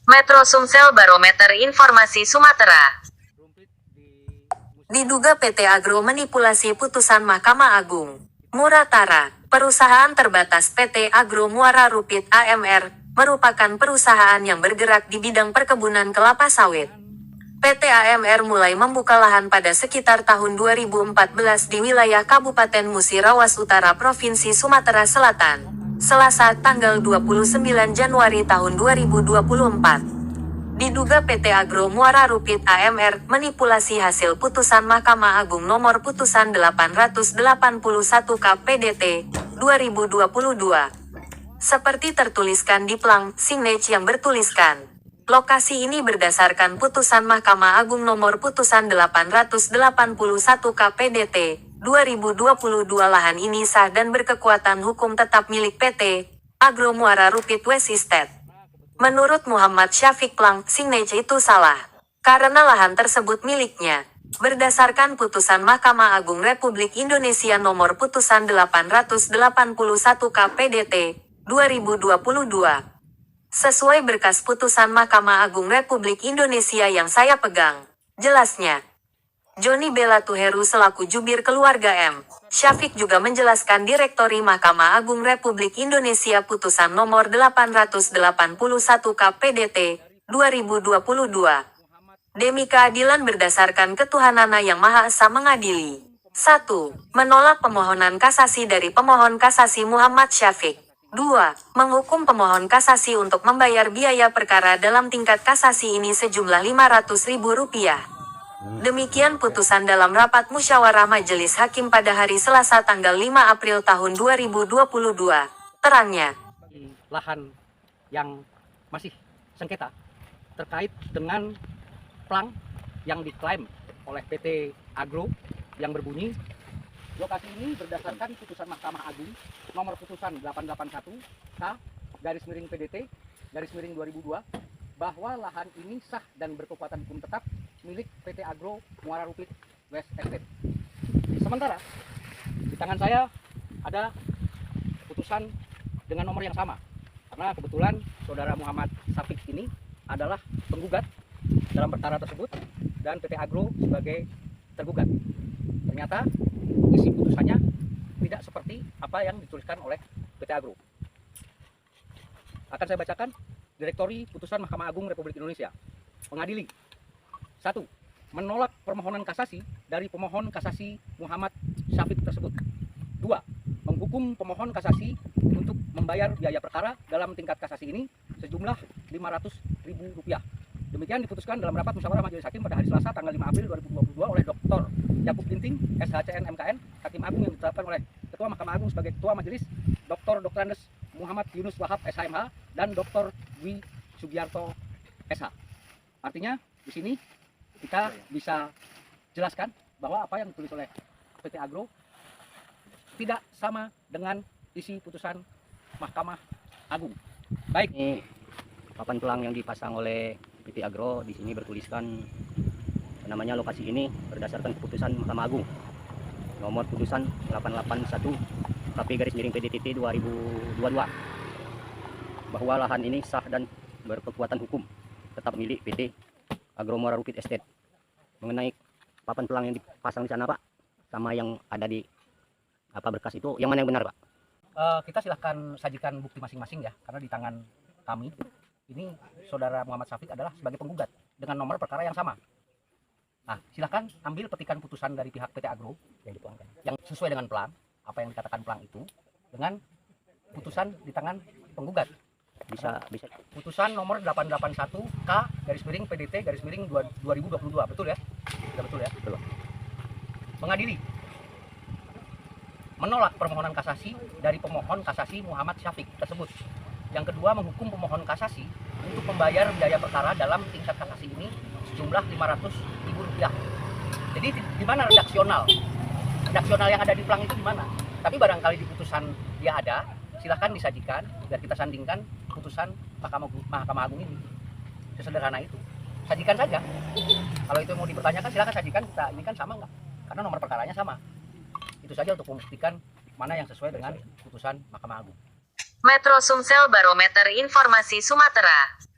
Metro Sumsel Barometer Informasi Sumatera. Diduga PT Agro manipulasi putusan Mahkamah Agung. Muratara, perusahaan terbatas PT Agro Muara Rupit AMR, merupakan perusahaan yang bergerak di bidang perkebunan kelapa sawit. PT AMR mulai membuka lahan pada sekitar tahun 2014 di wilayah Kabupaten Musirawas Utara Provinsi Sumatera Selatan. Selasa tanggal 29 Januari tahun 2024. Diduga PT Agro Muara Rupit AMR manipulasi hasil putusan Mahkamah Agung nomor putusan 881 KPDT 2022. Seperti tertuliskan di plang signage yang bertuliskan. Lokasi ini berdasarkan putusan Mahkamah Agung nomor putusan 881 KPDT 2022. Lahan ini sah dan berkekuatan hukum tetap milik PT Agro Muara Rupit West Estate. Menurut Muhammad Syafiq, plang signage itu salah, karena lahan tersebut miliknya. Berdasarkan putusan Mahkamah Agung Republik Indonesia nomor putusan 881 KPDT 2022. Sesuai berkas putusan Mahkamah Agung Republik Indonesia yang saya pegang. Jelasnya, Joni Bella Tuheru selaku jubir keluarga M. Syafiq juga menjelaskan Direktori Mahkamah Agung Republik Indonesia putusan nomor 881 KPDT 2022. Demi keadilan berdasarkan ketuhanana yang Maha Esa mengadili. 1. Menolak pemohonan kasasi dari pemohon kasasi Muhammad Syafiq. 2. Menghukum pemohon kasasi untuk membayar biaya perkara dalam tingkat kasasi ini sejumlah Rp500.000. Demikian putusan dalam rapat musyawarah Majelis Hakim pada hari Selasa tanggal 5 April tahun 2022. Terangnya, lahan yang masih sengketa terkait dengan plang yang diklaim oleh PT Agro yang berbunyi, lokasi ini berdasarkan putusan Mahkamah Agung nomor putusan 881 K/PDT 2002 bahwa lahan ini sah dan berkekuatan hukum tetap milik PT Agro Muara Rupit West Estate. Sementara di tangan saya ada putusan dengan nomor yang sama, karena kebetulan saudara Muhammad Syafiq ini adalah penggugat dalam perkara tersebut dan PT Agro sebagai tergugat. Ternyata isi putusannya tidak seperti apa yang dituliskan oleh PT Agro. Akan saya bacakan Direktori Putusan Mahkamah Agung Republik Indonesia. Mengadili. 1. Menolak permohonan kasasi dari pemohon kasasi Muhammad Syafiq tersebut. 2. Menghukum pemohon kasasi untuk membayar biaya perkara dalam tingkat kasasi ini sejumlah Rp500.000. Demikian diputuskan dalam rapat musyawarah Majelis Hakim pada hari Selasa tanggal 5 April 2022 oleh Dr. Yakub Ginting, SHCN MKN, Hakim Agung yang ditetapkan oleh Ketua Mahkamah Agung sebagai Ketua Majelis, Dr. Andes Muhammad Yunus Wahab SHMH, dan Dr. Dwi Sugiarto SH. Artinya di sini kita bisa jelaskan bahwa apa yang ditulis oleh PT Agro tidak sama dengan isi putusan Mahkamah Agung. Baik. Ini papan pelang yang dipasang oleh PT Agro di sini bertuliskan namanya lokasi ini berdasarkan keputusan Mahkamah Agung nomor putusan 881 KP/PDT 2022 bahwa lahan ini sah dan berkekuatan hukum tetap milik PT Agro Muara Rupit Estate. Mengenai papan pelang yang dipasang di sana, Pak, sama yang ada di berkas itu, yang mana yang benar, Pak? Kita silahkan sajikan bukti masing-masing ya, karena di tangan kami ini saudara Muhammad Syafiq adalah sebagai penggugat dengan nomor perkara yang sama. Nah, silahkan ambil petikan putusan dari pihak PT Agro yang dituangkan, yang sesuai dengan plang, apa yang dikatakan plang itu, dengan putusan di tangan penggugat. Bisa Putusan nomor 881 K/PDT 2022, betul ya? Sudah betul ya? betul, Pak. Mengadili. Menolak permohonan kasasi dari pemohon kasasi Muhammad Syafiq tersebut. Yang kedua, menghukum pemohon kasasi untuk membayar biaya perkara dalam tingkat kasasi ini sejumlah Rp500.000. Jadi di mana redaksional? Redaksional yang ada di plang itu di mana? Tapi barangkali di putusan dia ada, silahkan disajikan biar kita sandingkan putusan Mahkamah Agung ini. Sesederhana itu. Sajikan saja. Kalau itu mau dipertanyakan silahkan sajikan, kita ini kan sama nggak? Karena nomor perkaranya sama. Itu saja untuk membuktikan mana yang sesuai dengan putusan Mahkamah Agung. Metro Sumsel Barometer Informasi Sumatera.